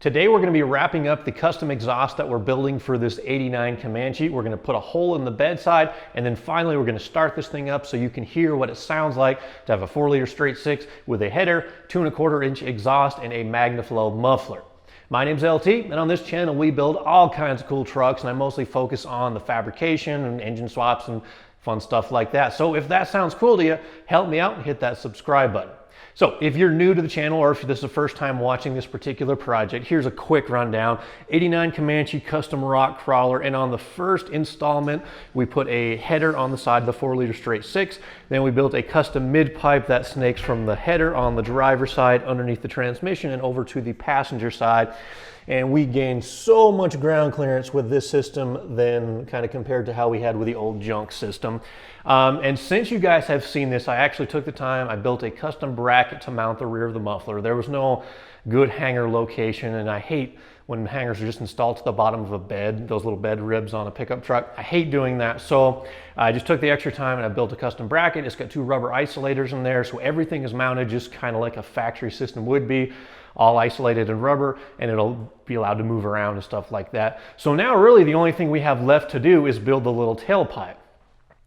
Today we're going to be wrapping up the custom exhaust that we're building for this '89 Comanche. We're going to put a hole in the bedside, and then finally we're going to start this thing up so you can hear what it sounds like to have a 4-liter straight six with a header, 2¼ inch exhaust, and a Magnaflow muffler. My name's LT, and on this channel we build all kinds of cool trucks, and I mostly focus on the fabrication and engine swaps and fun stuff like that. So if that sounds cool to you, help me out and hit that subscribe button. So if you're new to the channel, or if this is the first time watching this particular project, here's a quick rundown. '89 Comanche custom rock crawler, and on the first installment, we put a header on the side of the 4-liter straight six. Then we built a custom mid pipe that snakes from the header on the driver's side underneath the transmission and over to the passenger side. And we gained so much ground clearance with this system than kind of compared to how we had with the old junk system. And since you guys have seen this, I actually took the time, I built a custom bracket to mount the rear of the muffler. There was no good hanger location, and I hate when hangers are just installed to the bottom of a bed, those little bed ribs on a pickup truck. I hate doing that. So I just took the extra time and I built a custom bracket. It's got 2 rubber isolators in there, so everything is mounted just kind of like a factory system would be, all isolated in rubber, and it'll be allowed to move around and stuff like that. So now really the only thing we have left to do is build the little tailpipe.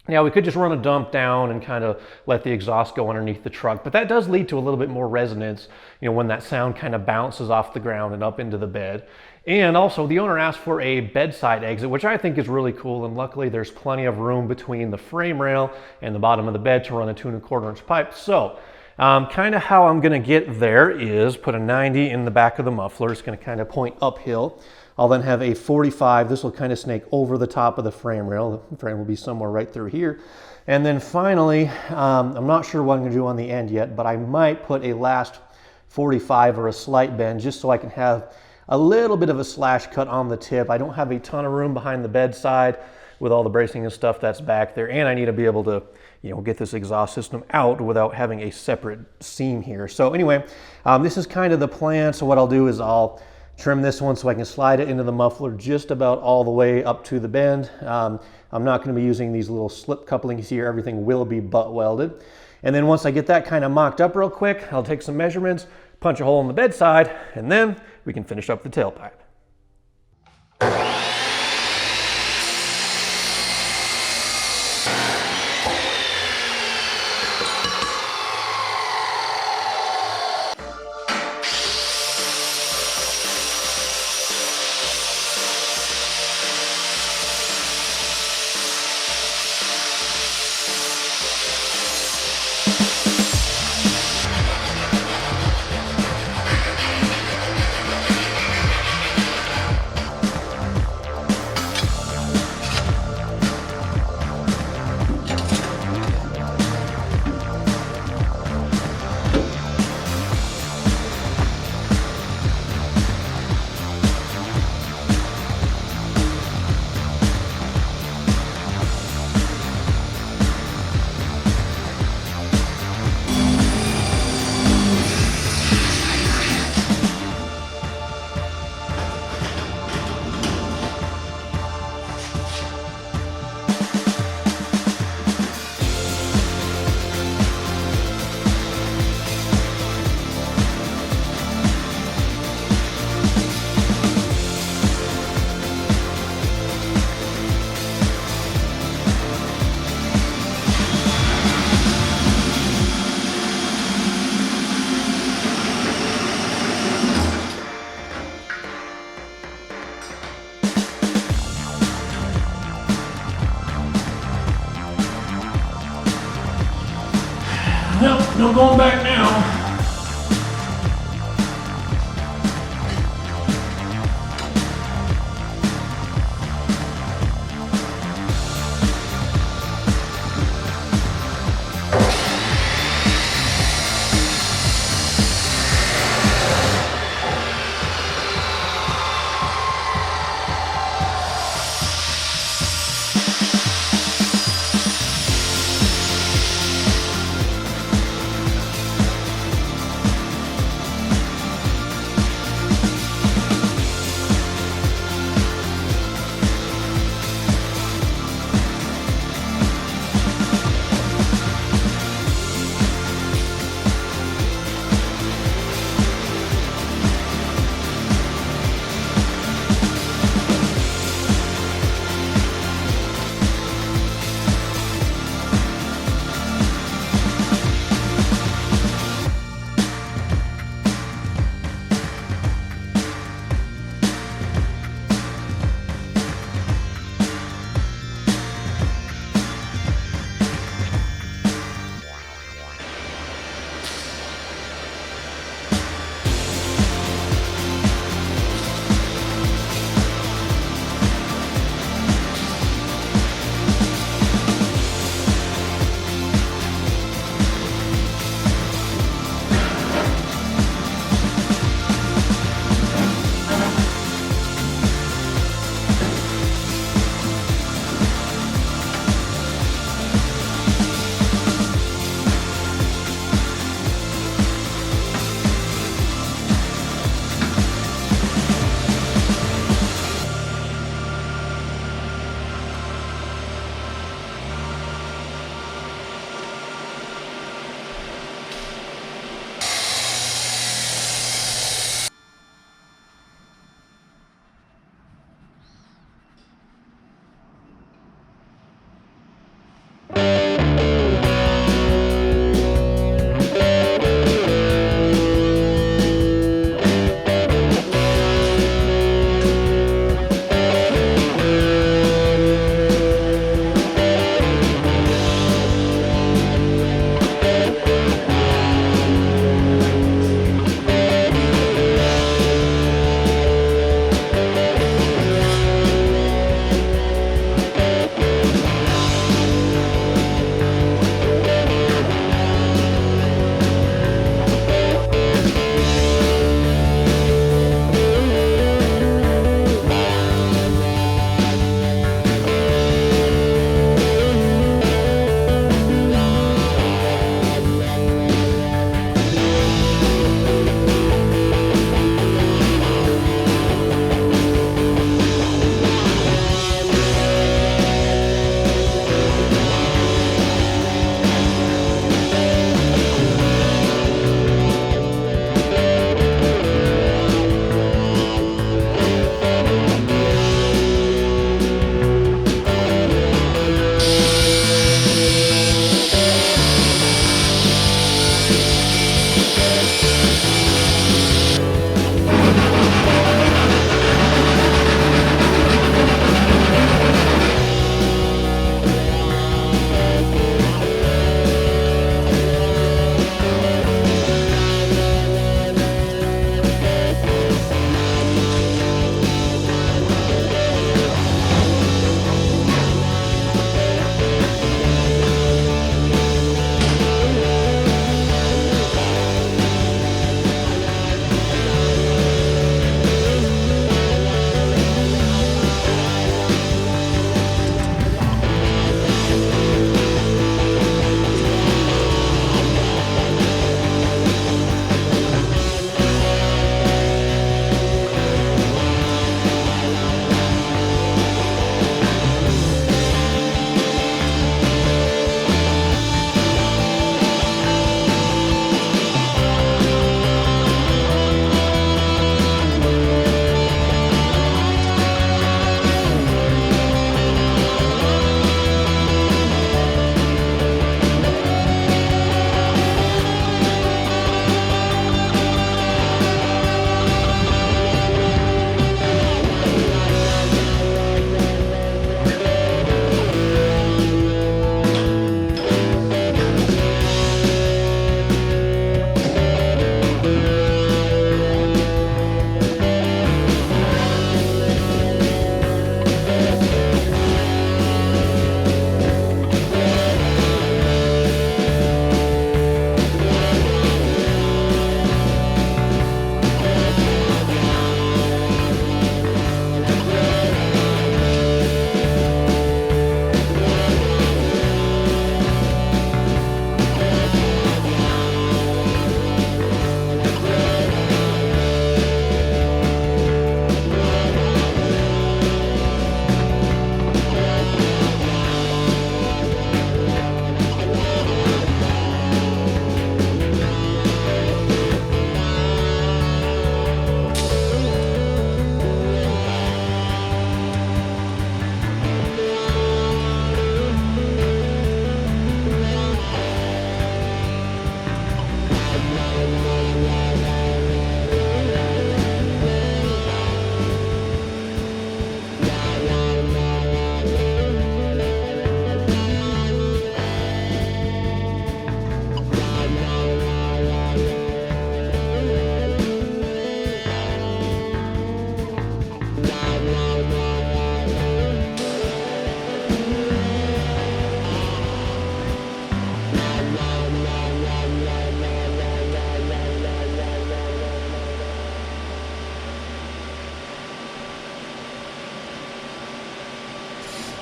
Now we could just run a dump down and kind of let the exhaust go underneath the truck, but that does lead to a little bit more resonance, you know, when that sound kind of bounces off the ground and up into the bed. And also the owner asked for a bedside exit, which I think is really cool, and luckily there's plenty of room between the frame rail and the bottom of the bed to run a 2¼ inch pipe. So kind of how I'm going to get there is put a 90 in the back of the muffler. It's going to kind of point uphill. I'll then have a 45. This will kind of snake over the top of the frame rail. The frame will be somewhere right through here. And then finally, I'm not sure what I'm going to do on the end yet, but I might put a last 45 or a slight bend just so I can have a little bit of a slash cut on the tip. I don't have a ton of room behind the bedside with all the bracing and stuff that's back there, and I need to be able to, you know, get this exhaust system out without having a separate seam here. So anyway, this is kind of the plan. So what I'll do is I'll trim this one so I can slide it into the muffler just about all the way up to the bend. I'm not going to be using these little slip couplings here. Everything will be butt welded. And then once I get that kind of mocked up real quick, I'll take some measurements, punch a hole in the bedside, and then we can finish up the tailpipe. Nope, no going back now.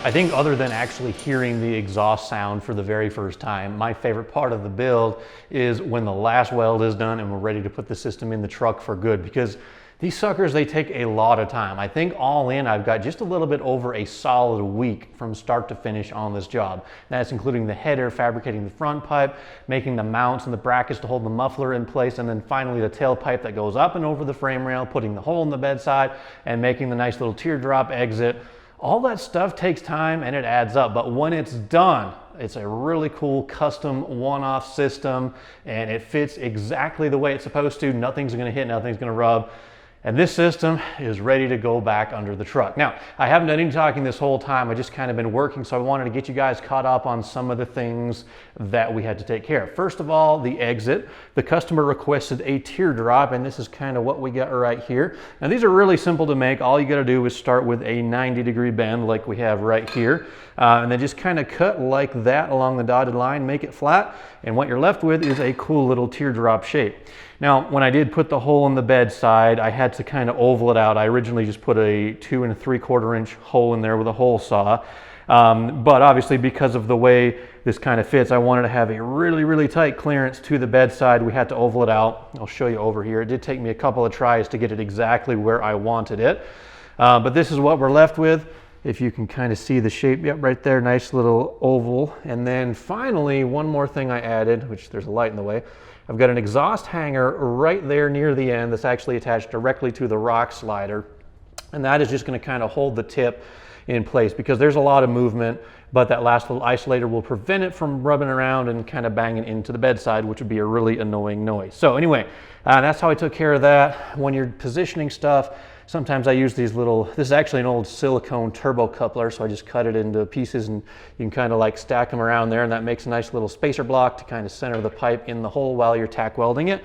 I think other than actually hearing the exhaust sound for the very first time, my favorite part of the build is when the last weld is done and we're ready to put the system in the truck for good, because these suckers, they take a lot of time. I think all in, I've got just a little bit over a solid week from start to finish on this job. That's including the header, fabricating the front pipe, making the mounts and the brackets to hold the muffler in place, and then finally the tailpipe that goes up and over the frame rail, putting the hole in the bedside, and making the nice little teardrop exit. All that stuff takes time and it adds up, but when it's done, it's a really cool custom one-off system and it fits exactly the way it's supposed to. Nothing's gonna hit, nothing's gonna rub. And this system is ready to go back under the truck. Now, I haven't done any talking this whole time. I just kind of been working, so I wanted to get you guys caught up on some of the things that we had to take care of. First of all, the exit. The customer requested a teardrop, and this is kind of what we got right here. Now, these are really simple to make. All you got to do is start with a 90-degree bend like we have right here, and then just kind of cut like that along the dotted line, make it flat, and what you're left with is a cool little teardrop shape. Now, when I did put the hole in the bedside, I had to kind of oval it out. I originally just put a 2 3/4 inch hole in there with a hole saw. But obviously because of the way this kind of fits, I wanted to have a really, really tight clearance to the bedside. We had to oval it out. I'll show you over here. It did take me a couple of tries to get it exactly where I wanted it. But this is what we're left with. If you can kind of see the shape, yep, right there, nice little oval. And then finally, one more thing I added, which there's a light in the way. I've got an exhaust hanger right there near the end that's actually attached directly to the rock slider. And that is just going to kind of hold the tip in place because there's a lot of movement, but that last little isolator will prevent it from rubbing around and kind of banging into the bedside, which would be a really annoying noise. So anyway, that's how I took care of that. When you're positioning stuff, sometimes I use these little, this is actually an old silicone turbo coupler, so I just cut it into pieces and you can kind of like stack them around there, and that makes a nice little spacer block to kind of center the pipe in the hole while you're tack welding it.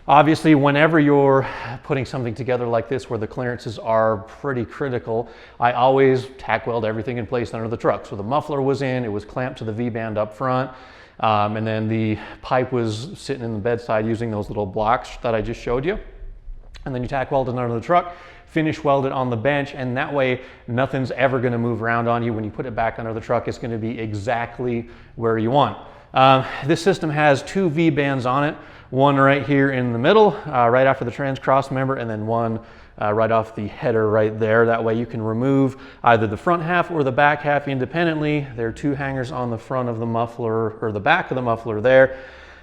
Obviously, whenever you're putting something together like this where the clearances are pretty critical, I always tack weld everything in place under the truck. So the muffler was in, it was clamped to the V-band up front, and then the pipe was sitting in the bedside using those little blocks that I just showed you. And then you tack weld it under the truck, finish weld it on the bench, and that way nothing's ever going to move around on you. When you put it back under the truck, it's going to be exactly where you want. This system has 2 V-bands on it, one right here in the middle, right after the trans cross member, and then one right off the header right there. That way you can remove either the front half or the back half independently. There are 2 hangers on the front of the muffler, or the back of the muffler there.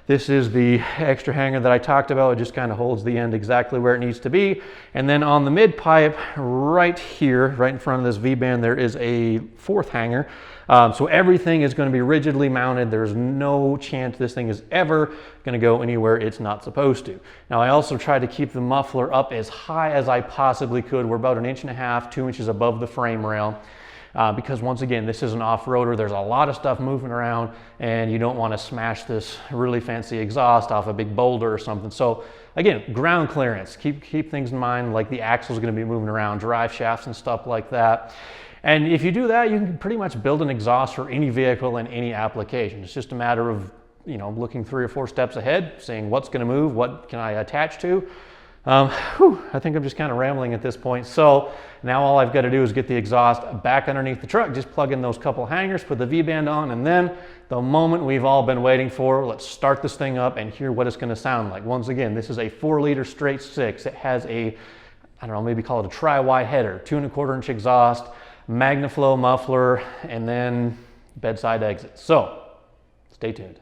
This is the extra hanger that I talked about. It just kind of holds the end exactly where it needs to be. And then on the mid pipe right here, right in front of this V-band, there is a 4th hanger. So everything is going to be rigidly mounted. There's no chance this thing is ever going to go anywhere it's not supposed to. Now, I also tried to keep the muffler up as high as I possibly could. We're about 1.5 inches, 2 inches above the frame rail. Because once again, this is an off-roader. There's a lot of stuff moving around and you don't want to smash this really fancy exhaust off a big boulder or something. So again, ground clearance, keep things in mind, like the axle is going to be moving around, drive shafts and stuff like that. And if you do that, you can pretty much build an exhaust for any vehicle in any application. It's just a matter of, you know, looking 3 or 4 steps ahead, saying what's going to move, what can I attach to. I think I'm just kind of rambling at this point. So now all I've got to do is get the exhaust back underneath the truck, just plug in those couple hangers, put the V-band on, and then the moment we've all been waiting for, let's start this thing up and hear what it's going to sound like. Once again, this is a 4-liter straight 6. It has a, I don't know, maybe call it a tri-wide header, 2 1/4 inch exhaust, Magnaflow muffler, and then bedside exit. So stay tuned.